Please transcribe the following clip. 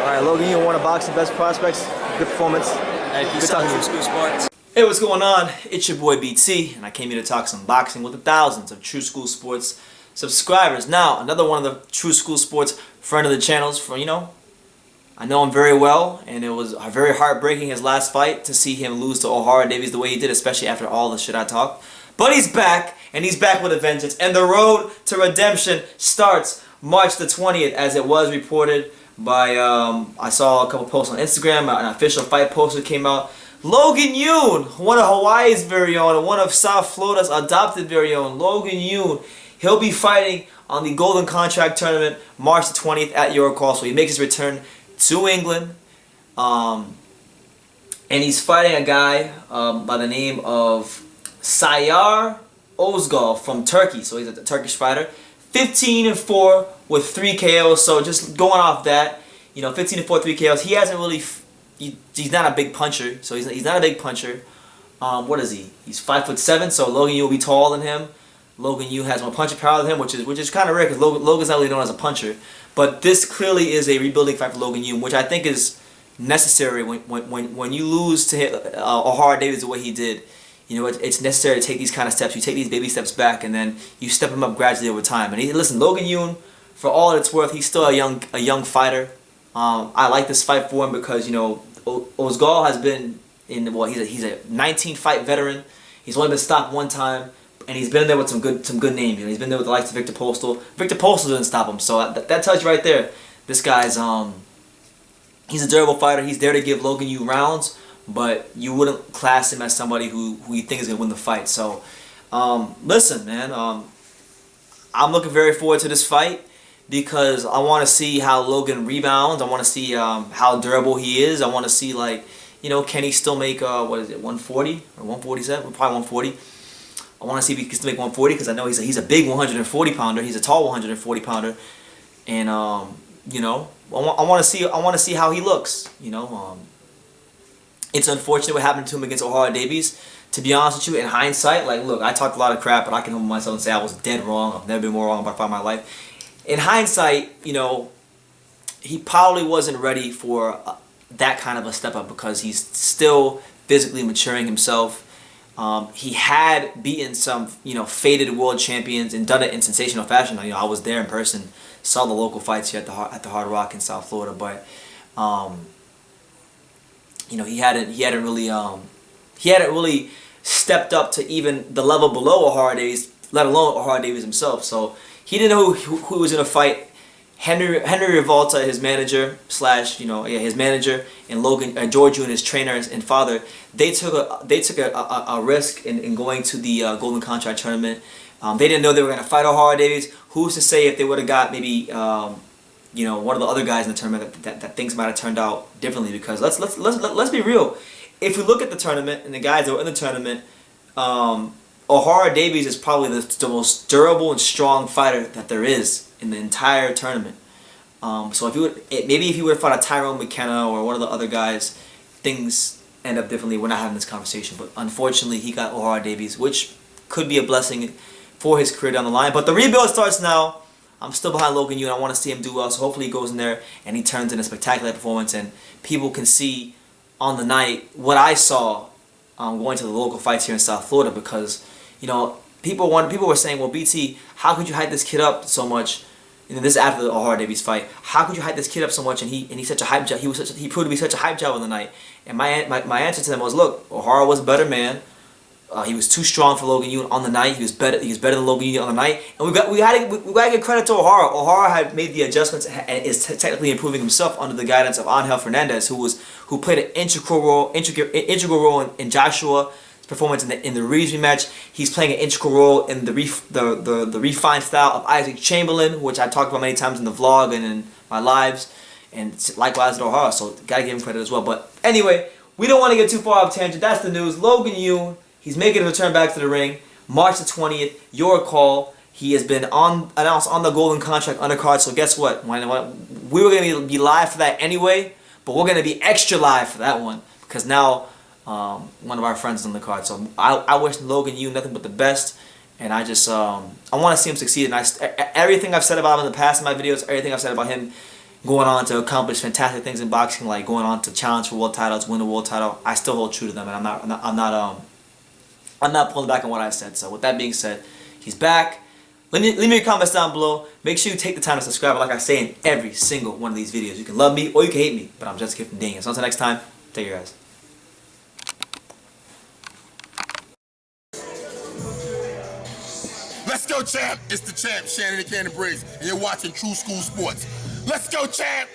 Alright, Logan Yoon, one of boxing best prospects. Good performance. Hey, good talking to you. True School Sports. Hey, what's going on? It's your boy BT, and I came here to talk some boxing with the thousands of True School Sports subscribers. Now, another one of the True School Sports friend of the channels. I know him very well, and it was very heartbreaking his last fight to see him lose to Ohara Davies the way he did, especially after all the shit I talked. But he's back, and he's back with a vengeance, and the road to redemption starts March the 20th, as it was reported by, I saw a couple posts on Instagram, an official fight poster came out. Logan Yoon, one of Hawaii's very own, and one of South Florida's adopted very own, Logan Yoon. He'll be fighting on the Golden Contract Tournament March the 20th at your call, so he makes his return to England. And he's fighting a guy by the name of Sayar Ozgal from Turkey, so he's a Turkish fighter. 15-4 with 3 KOs, so just going off that, 15-4, 3 KOs. He hasn't really, he's not a big puncher, so he's not a big puncher. What is he? He's 5'7", so Logan Yoon will be taller than him. Logan Yoon has more punching power than him, which is kind of rare because Logan's not really known as a puncher. But this clearly is a rebuilding fight for Logan Yoon, which I think is necessary when you lose to Ohara Davies the way he did. It's necessary to take these kind of steps. You take these baby steps back, and then you step him up gradually over time. And listen, Logan Yoon, for all it's worth, he's still a young fighter. I like this fight for him because Ozgal has been in he's a 19-fight veteran. He's only been stopped one time, and he's been there with some good names. He's been there with the likes of Victor Postal. Victor Postal didn't stop him, so that tells you right there. This guy's he's a durable fighter. He's there to give Logan Yoon rounds, but you wouldn't class him as somebody who you think is going to win the fight. So, listen, man, I'm looking very forward to this fight because I want to see how Logan rebounds. I want to see how durable he is. I want to see, can he still make, 140 or 147? Probably 140. I want to see if he can still make 140 because I know he's a big 140 pounder. He's a tall 140 pounder, and I want to see how he looks. It's unfortunate what happened to him against Ohara Davies. To be honest with you, in hindsight, look, I talked a lot of crap, but I can humble myself and say I was dead wrong. I've never been more wrong about my life. In hindsight, he probably wasn't ready for that kind of a step up because he's still physically maturing himself. He had beaten some, faded world champions and done it in sensational fashion. I was there in person, saw the local fights here at the Hard Rock in South Florida, but he hadn't really stepped up to even the level below Ohara Davies, let alone Ohara Davies himself. So he didn't know who he was going to fight. Henry Revolta, his manager his manager, and George Yoon, his trainer and father, they took a risk in going to the Golden Contract Tournament. They didn't know they were going to fight Ohara Davies. Who's to say if they would have got maybe one of the other guys in the tournament that things might have turned out differently? Because let's be real. If we look at the tournament and the guys that were in the tournament, Ohara Davies is probably the most durable and strong fighter that there is in the entire tournament. So if he would have fought a Tyrone McKenna or one of the other guys, things end up differently. We're not having this conversation, but unfortunately he got Ohara Davies, which could be a blessing for his career down the line. But the rebuild starts now. I'm still behind Logan Yoon. I want to see him do well, so hopefully he goes in there and he turns in a spectacular performance, and people can see on the night what I saw going to the local fights here in South Florida. Because people were saying, well, BT, how could you hype this kid up so much? This is after the Ohara Davies fight. How could you hype this kid up so much? And he's such a hype job. He proved to be such a hype job on the night. And my answer to them was, look, Ohara was a better man. He was too strong for Logan Yoon on the night. He was better than Logan Yoon on the night. And we gotta give credit to Ohara. Ohara had made the adjustments and is technically improving himself under the guidance of Angel Fernandez, who played an integral role in Joshua's performance in the Reeves rematch. He's playing an integral role in the refined style of Isaac Chamberlain, which I've talked about many times in the vlog and in my lives, and likewise at Ohara. So gotta give him credit as well. But anyway, we don't want to get too far off tangent. That's the news. Logan Yoon, he's making a return back to the ring. March the 20th, your call. He has been announced on the Golden Contract undercard. So guess what? We were going to be live for that anyway, but we're going to be extra live for that one because now one of our friends is on the card. So I wish Logan Yoon nothing but the best, and I just I want to see him succeed. And everything I've said about him in the past in my videos, everything I've said about him going on to accomplish fantastic things in boxing, like going on to challenge for world titles, win a world title, I still hold true to them, and I'm not pulling back on what I said. So with that being said, he's back. Leave me your comments down below. Make sure you take the time to subscribe. Like I say in every single one of these videos, you can love me or you can hate me, but I'm just a kid from Daniel. So until next time, take care, guys. Let's go, champ. It's the champ, Shannon the Cannon Briggs, and you're watching True School Sports. Let's go, champ.